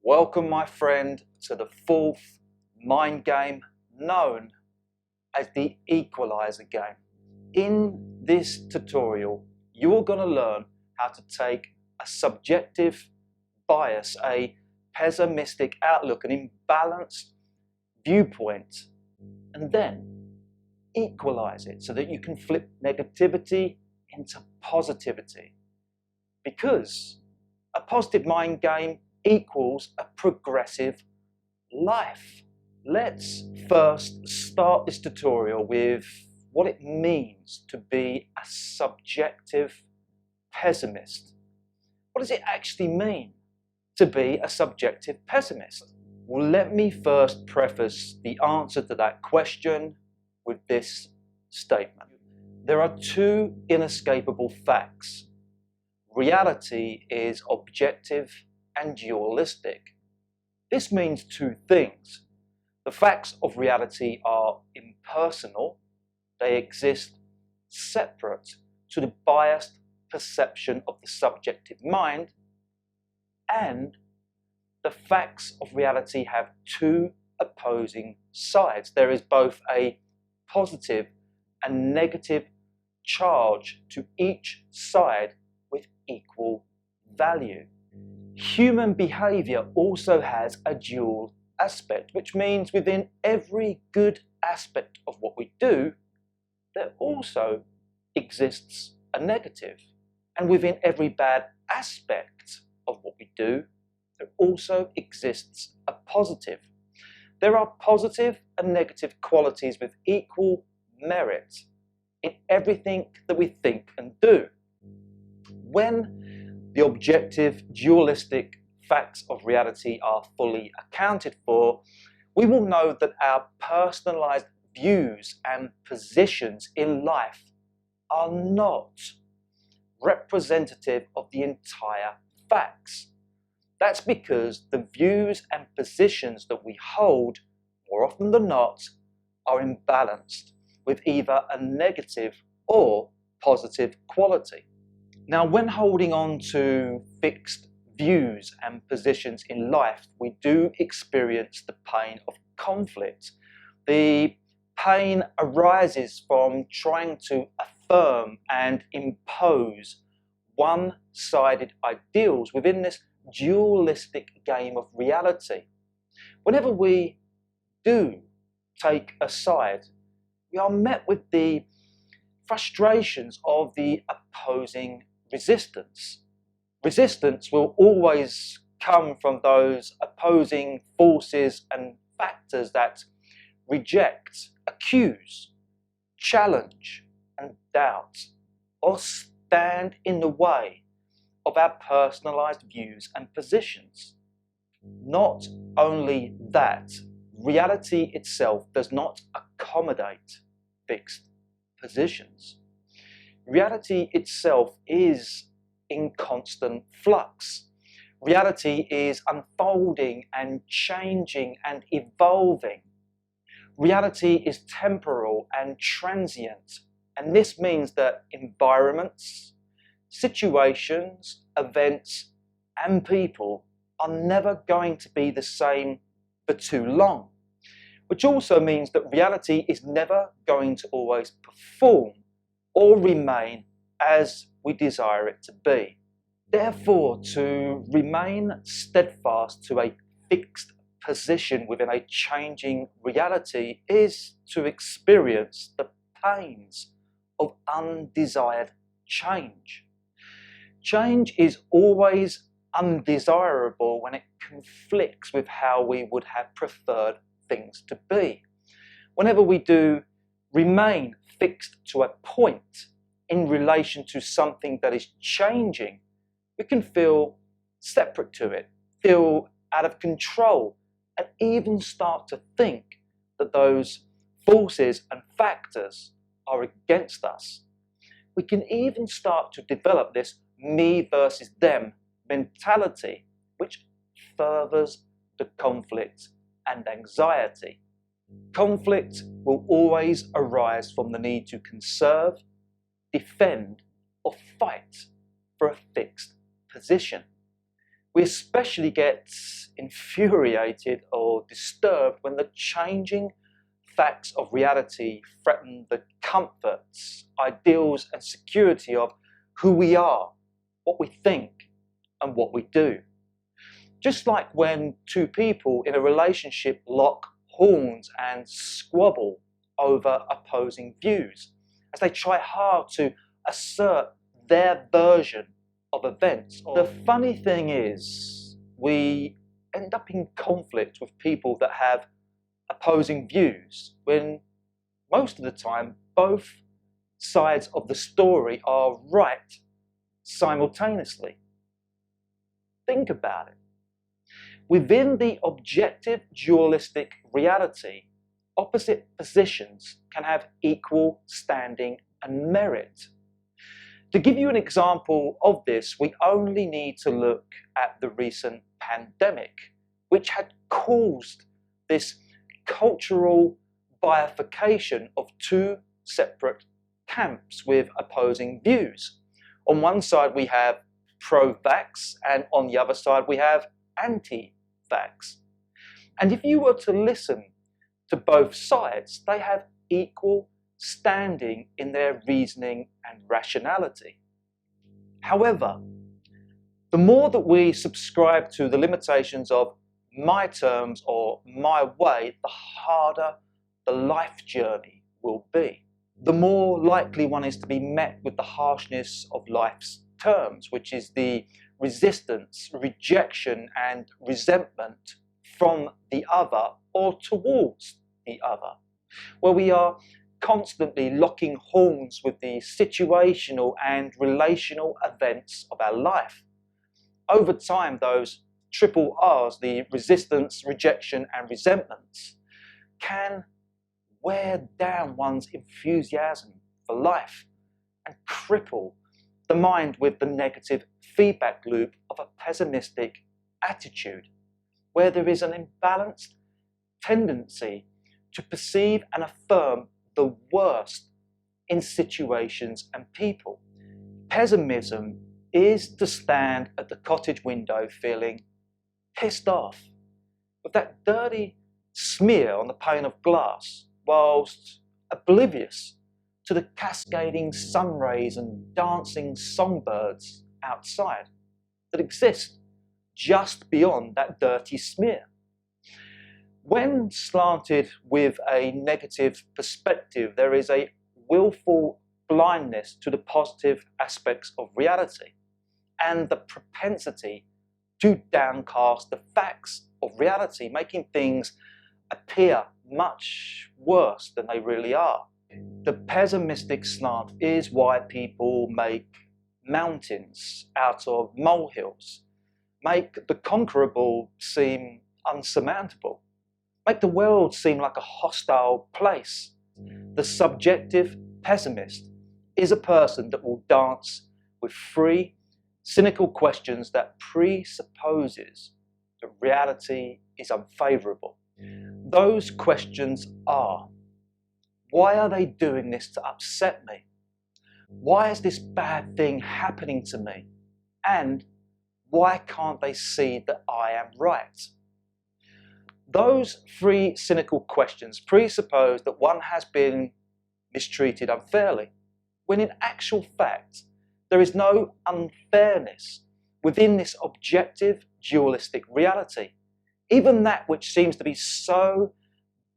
Welcome, my friend, to the fourth mind game known as the Equaliser game. In this tutorial, you're going to learn how to take a subjective bias, a pessimistic outlook, an imbalanced viewpoint, and then equalize it so that you can flip negativity into positivity. Because a positive mind game equals a progressive life. Let's first start this tutorial with what it means to be a subjective pessimist. What does it actually mean to be a subjective pessimist? Well, let me first preface the answer to that question with this statement. There are two inescapable facts. Reality is objective and dualistic. This means two things. The facts of reality are impersonal. They exist separate to the biased perception of the subjective mind, and the facts of reality have two opposing sides. There is both a positive and negative charge to each side with equal value. Human behaviour also has a dual aspect, which means within every good aspect of what we do, there also exists a negative. And within every bad aspect of what we do, there also exists a positive. There are positive and negative qualities with equal merit in everything that we think and do. When the objective, dualistic facts of reality are fully accounted for, we will know that our personalized views and positions in life are not representative of the entire facts. That's because the views and positions that we hold, more often than not, are imbalanced with either a negative or positive quality. Now, when holding on to fixed views and positions in life, we do experience the pain of conflict. The pain arises from trying to affirm and impose one-sided ideals within this dualistic game of reality. Whenever we do take a side, we are met with the frustrations of the opposing resistance. Resistance will always come from those opposing forces and factors that reject, accuse, challenge, and doubt, or stand in the way of our personalized views and positions. Not only that, reality itself does not accommodate fixed positions. Reality itself is in constant flux. Reality is unfolding and changing and evolving. Reality is temporal and transient, and this means that environments, situations, events, and people are never going to be the same for too long, which also means that reality is never going to always perform or remain as we desire it to be. Therefore, to remain steadfast to a fixed position within a changing reality is to experience the pains of undesired change. Change is always undesirable when it conflicts with how we would have preferred things to be. Whenever we do remain fixed to a point in relation to something that is changing, we can feel separate to it, feel out of control, and even start to think that those forces and factors are against us. We can even start to develop this me versus them mentality, which furthers the conflict and anxiety. Conflict will always arise from the need to conserve, defend, or fight for a fixed position. We especially get infuriated or disturbed when the changing facts of reality threaten the comforts, ideals, and security of who we are, what we think, and what we do. Just like when two people in a relationship lock horns and squabble over opposing views, as they try hard to assert their version of events. The funny thing is, we end up in conflict with people that have opposing views when most of the time both sides of the story are right simultaneously. Think about it. Within the objective dualistic reality, opposite positions can have equal standing and merit. To give you an example of this, we only need to look at the recent pandemic, which had caused this cultural bifurcation of two separate camps with opposing views. On one side we have pro-vax, and on the other side we have anti-vax. And if you were to listen to both sides, they have equal standing in their reasoning and rationality. However, the more that we subscribe to the limitations of my terms or my way, the harder the life journey will be. The more likely one is to be met with the harshness of life's terms, which is the resistance, rejection, and resentment from the other or towards the other, where we are constantly locking horns with the situational and relational events of our life. Over time, those triple R's, the resistance, rejection, and resentments, can wear down one's enthusiasm for life and cripple the mind with the negative feedback loop of a pessimistic attitude, where there is an imbalanced tendency to perceive and affirm the worst in situations and people. Pessimism is to stand at the cottage window feeling pissed off with that dirty smear on the pane of glass, whilst oblivious to the cascading sun rays and dancing songbirds outside that exist just beyond that dirty smear. When slanted with a negative perspective, there is a willful blindness to the positive aspects of reality and the propensity to downcast the facts of reality, making things appear much worse than they really are. The pessimistic slant is why people make mountains out of molehills, make the conquerable seem unsurmountable, make the world seem like a hostile place. The subjective pessimist is a person that will dance with free, cynical questions that presupposes that reality is unfavourable. Those questions are: why are they doing this to upset me? Why is this bad thing happening to me? And why can't they see that I am right? Those three cynical questions presuppose that one has been mistreated unfairly, when in actual fact there is no unfairness within this objective dualistic reality. Even that which seems to be so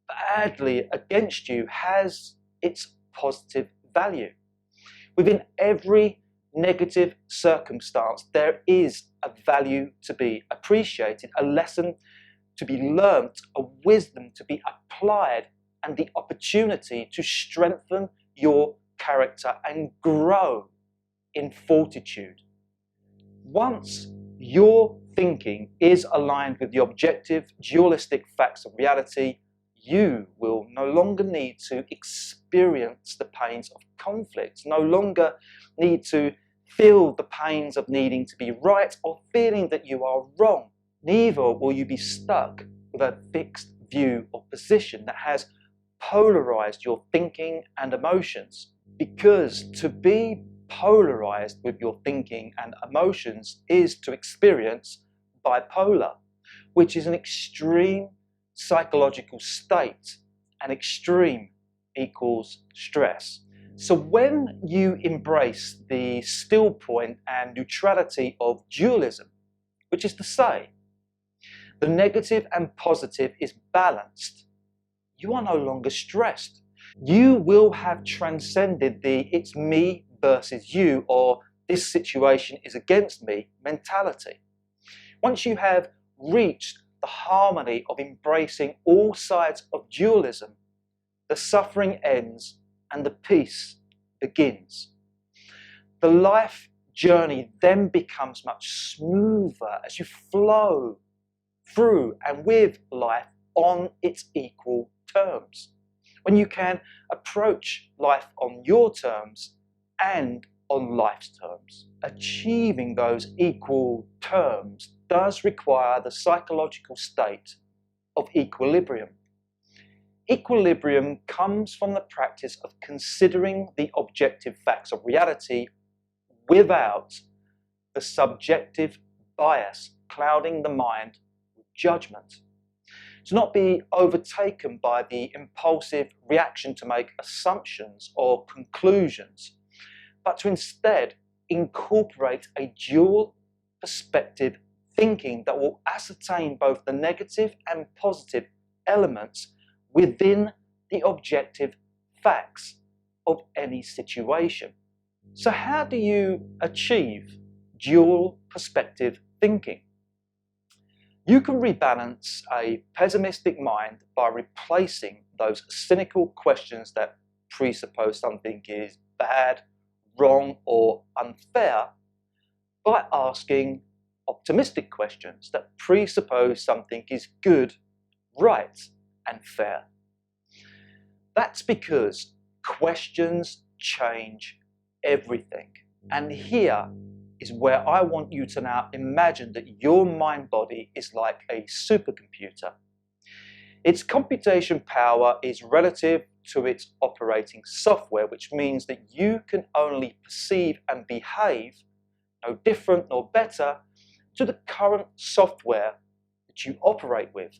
badly against you has its positive value. Within every negative circumstance, there is a value to be appreciated, a lesson to be learnt, a wisdom to be applied, and the opportunity to strengthen your character and grow in fortitude. Once your thinking is aligned with the objective dualistic facts of reality, you will no longer need to experience the pains of conflict, no longer need to feel the pains of needing to be right or feeling that you are wrong. Neither will you be stuck with a fixed view or position that has polarized your thinking and emotions. Because to be polarized with your thinking and emotions is to experience bipolar, which is an extreme psychological state, and extreme equals stress. So when you embrace the still point and neutrality of dualism, which is to say, the negative and positive is balanced, you are no longer stressed. You will have transcended the it's me versus you, or this situation is against me mentality. Once you have reached the harmony of embracing all sides of dualism, the suffering ends and the peace begins. The life journey then becomes much smoother as you flow through and with life on its equal terms. When you can approach life on your terms and on life's terms. Achieving those equal terms does require the psychological state of equilibrium. Equilibrium comes from the practice of considering the objective facts of reality without the subjective bias clouding the mind with judgment. To not be overtaken by the impulsive reaction to make assumptions or conclusions, but to instead incorporate a dual perspective thinking that will ascertain both the negative and positive elements within the objective facts of any situation. So how do you achieve dual perspective thinking? You can rebalance a pessimistic mind by replacing those cynical questions that presuppose something is bad, wrong, or unfair by asking optimistic questions that presuppose something is good, right, and fair. That's because questions change everything. And here is where I want you to now imagine that your mind body is like a supercomputer. Its computation power is relative to its operating software, which means that you can only perceive and behave no different nor better to the current software that you operate with.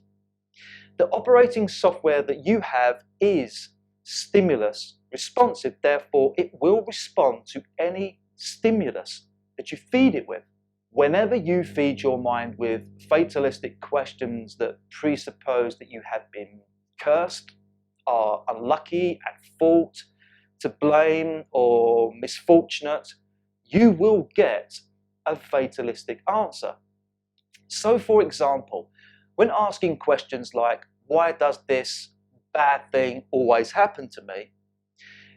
The operating software that you have is stimulus responsive, therefore it will respond to any stimulus that you feed it with. Whenever you feed your mind with fatalistic questions that presuppose that you have been cursed, are unlucky, at fault, to blame, or misfortunate, you will get a fatalistic answer. So, for example, when asking questions like, why does this bad thing always happen to me?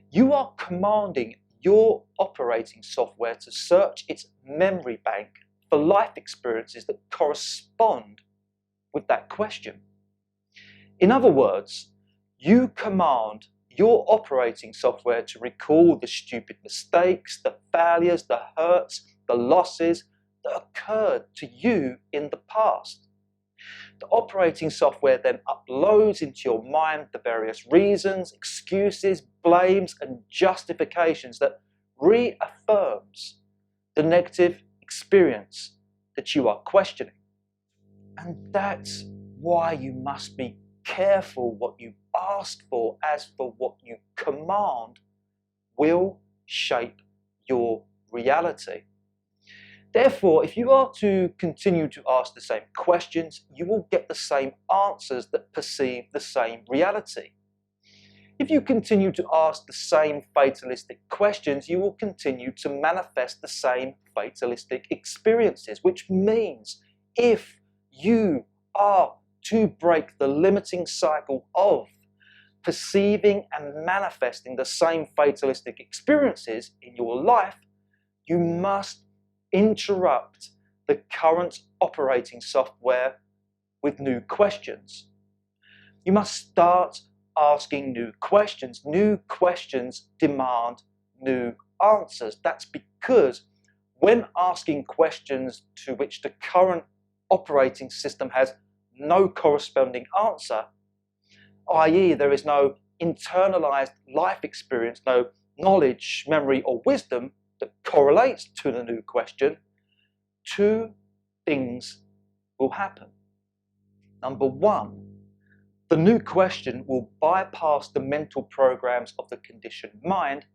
You are commanding your operating software to search its memory bank for life experiences that correspond with that question. In other words, you command your operating software to recall the stupid mistakes, the failures, the hurts, the losses that occurred to you in the past. The operating software then uploads into your mind the various reasons, excuses, blames, and justifications that reaffirms the negative experience that you are questioning. And that's why you must be careful what you ask for, as for what you command will shape your reality. Therefore, if you are to continue to ask the same questions, you will get the same answers that perceive the same reality. If you continue to ask the same fatalistic questions, you will continue to manifest the same fatalistic experiences, which means if you are to break the limiting cycle of perceiving and manifesting the same fatalistic experiences in your life, you must interrupt the current operating software with new questions. You must start asking new questions. New questions demand new answers. That's because when asking questions to which the current operating system has no corresponding answer, i.e. there is no internalized life experience, no knowledge, memory, or wisdom that correlates to the new question, two things will happen. Number one, the new question will bypass the mental programs of the conditioned mind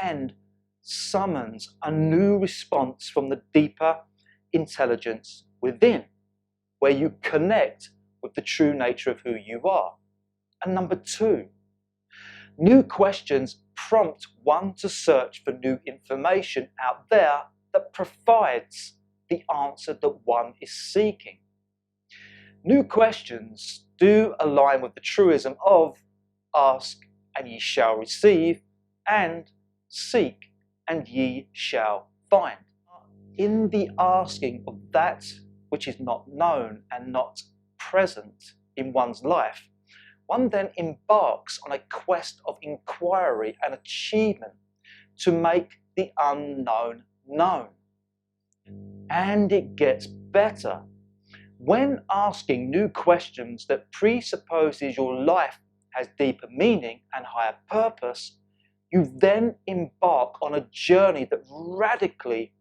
and summons a new response from the deeper intelligence within, where you connect with the true nature of who you are. And number two, new questions prompt one to search for new information out there that provides the answer that one is seeking. New questions do align with the truism of ask and ye shall receive, and seek and ye shall find. In the asking of that which is not known and not present in one's life, one then embarks on a quest of inquiry and achievement to make the unknown known. And it gets better. When asking new questions that presupposes your life has deeper meaning and higher purpose, you then embark on a journey that radically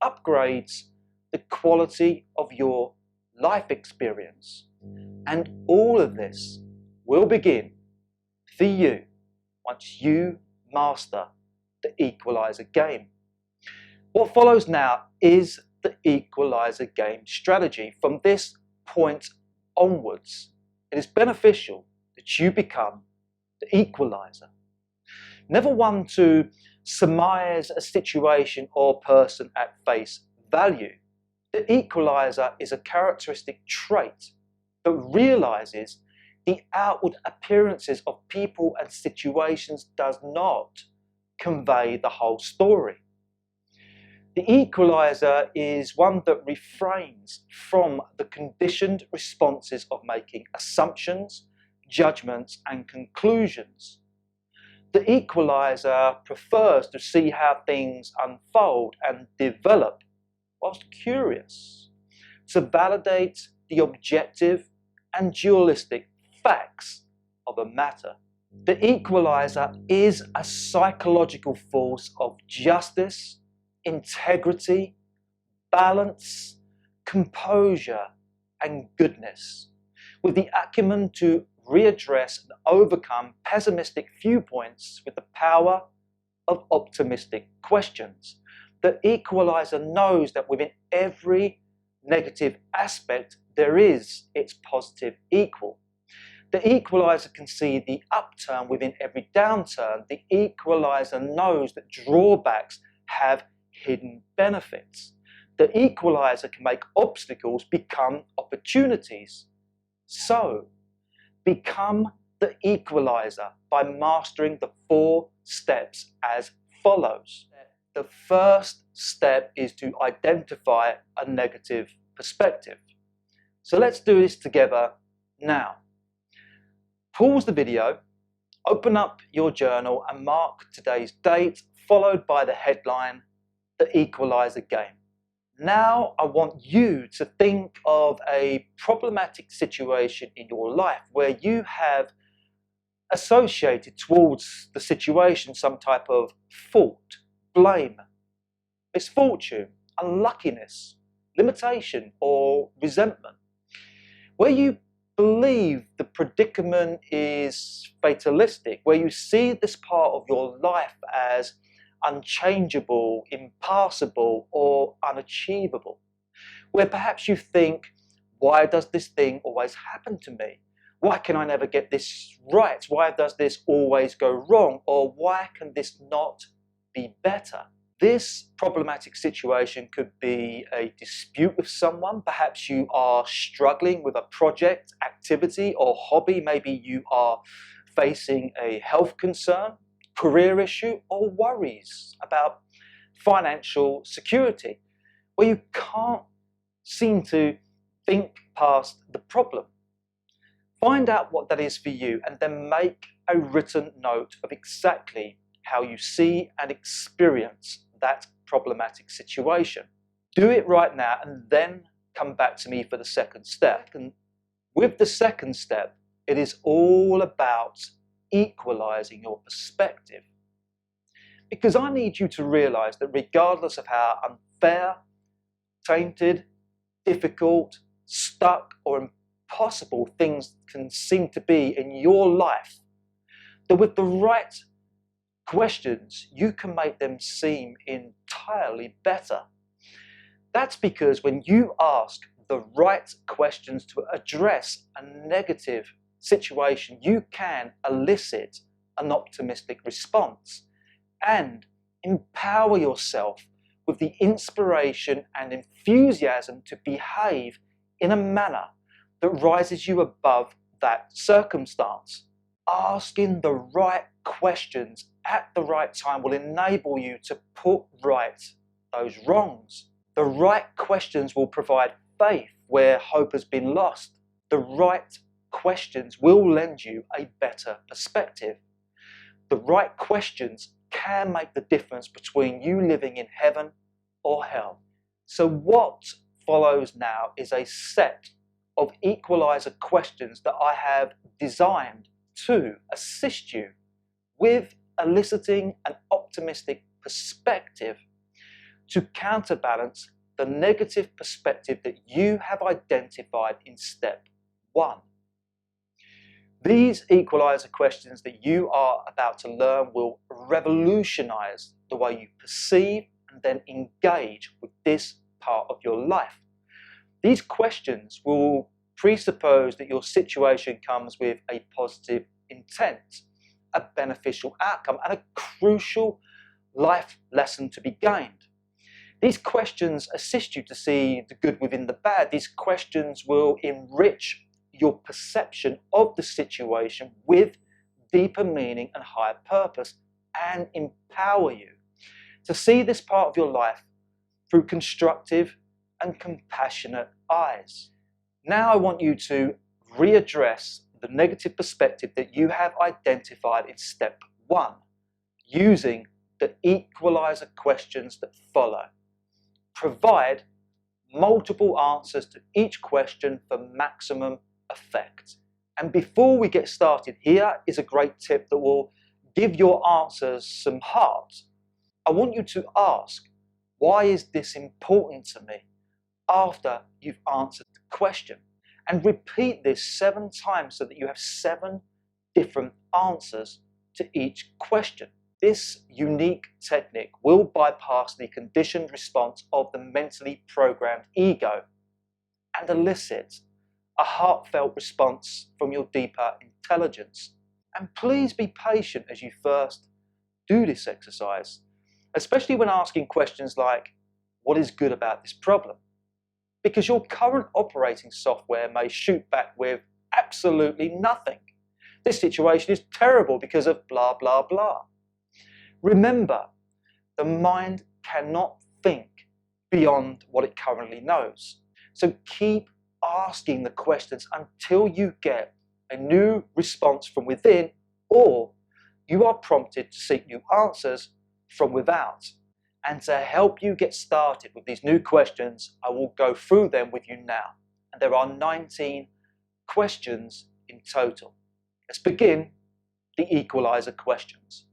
upgrades the quality of your life experience. And all of this will begin for you once you master the Equaliser game. What follows now is the Equaliser game strategy. From this point onwards, it is beneficial that you become the Equaliser. Never one to surmise a situation or person at face value. The Equaliser is a characteristic trait that realizes the outward appearances of people and situations does not convey the whole story. The Equaliser is one that refrains from the conditioned responses of making assumptions, judgments, and conclusions. The Equaliser prefers to see how things unfold and develop whilst curious, to validate the objective and dualistic facts of a matter. The Equaliser is a psychological force of justice, integrity, balance, composure, and goodness, with the acumen to readdress and overcome pessimistic viewpoints with the power of optimistic questions. The Equaliser knows that within every negative aspect there is its positive equal. The Equaliser can see the upturn within every downturn. The Equaliser knows that drawbacks have hidden benefits. The Equaliser can make obstacles become opportunities. So, become the Equaliser by mastering the 4 steps as follows. The first step is to identify a negative perspective. So let's do this together now. Pause the video, open up your journal and mark today's date, followed by the headline, The Equaliser Game. Now I want you to think of a problematic situation in your life where you have associated towards the situation some type of fault, blame, misfortune, unluckiness, limitation, or resentment, where you believe the predicament is fatalistic, where you see this part of your life as unchangeable, impassable, or unachievable, where perhaps you think, why does this thing always happen to me? Why can I never get this right? Why does this always go wrong? Or why can this not be better? This problematic situation could be a dispute with someone. Perhaps you are struggling with a project, activity, or hobby. Maybe you are facing a health concern, career issue, or worries about financial security, where you can't seem to think past the problem. Find out what that is for you and then make a written note of exactly how you see and experience that problematic situation. Do it right now and then come back to me for the second step. And with the second step, it is all about equalizing your perspective. Because I need you to realize that regardless of how unfair, tainted, difficult, stuck or impossible things can seem to be in your life, that with the right questions, you can make them seem entirely better. That's because when you ask the right questions to address a negative situation, you can elicit an optimistic response and empower yourself with the inspiration and enthusiasm to behave in a manner that rises you above that circumstance. Asking the right questions at the right time will enable you to put right those wrongs. The right questions will provide faith where hope has been lost. The right questions will lend you a better perspective. The right questions can make the difference between you living in heaven or hell. So what follows now is a set of equalizer questions that I have designed to assist you with eliciting an optimistic perspective to counterbalance the negative perspective that you have identified in step 1. These equalizer questions that you are about to learn will revolutionize the way you perceive and then engage with this part of your life. These questions will presuppose that your situation comes with a positive intent, a beneficial outcome, and a crucial life lesson to be gained. These questions assist you to see the good within the bad. These questions will enrich your perception of the situation with deeper meaning and higher purpose, and empower you to see this part of your life through constructive and compassionate eyes. Now I want you to readdress the negative perspective that you have identified in step 1 using the equalizer questions that follow. Provide multiple answers to each question for maximum effect. And before we get started, here is a great tip that will give your answers some heart. I want you to ask, why is this important to me? After you've answered the question. And repeat this 7 times so that you have 7 different answers to each question. This unique technique will bypass the conditioned response of the mentally programmed ego and elicit a heartfelt response from your deeper intelligence. And please be patient as you first do this exercise, especially when asking questions like, what is good about this problem? Because your current operating software may shoot back with absolutely nothing. This situation is terrible because of blah, blah, blah. Remember, the mind cannot think beyond what it currently knows. So keep asking the questions until you get a new response from within, or you are prompted to seek new answers from without. And to help you get started with these new questions, I will go through them with you now. And there are 19 questions in total. Let's begin the equalizer questions.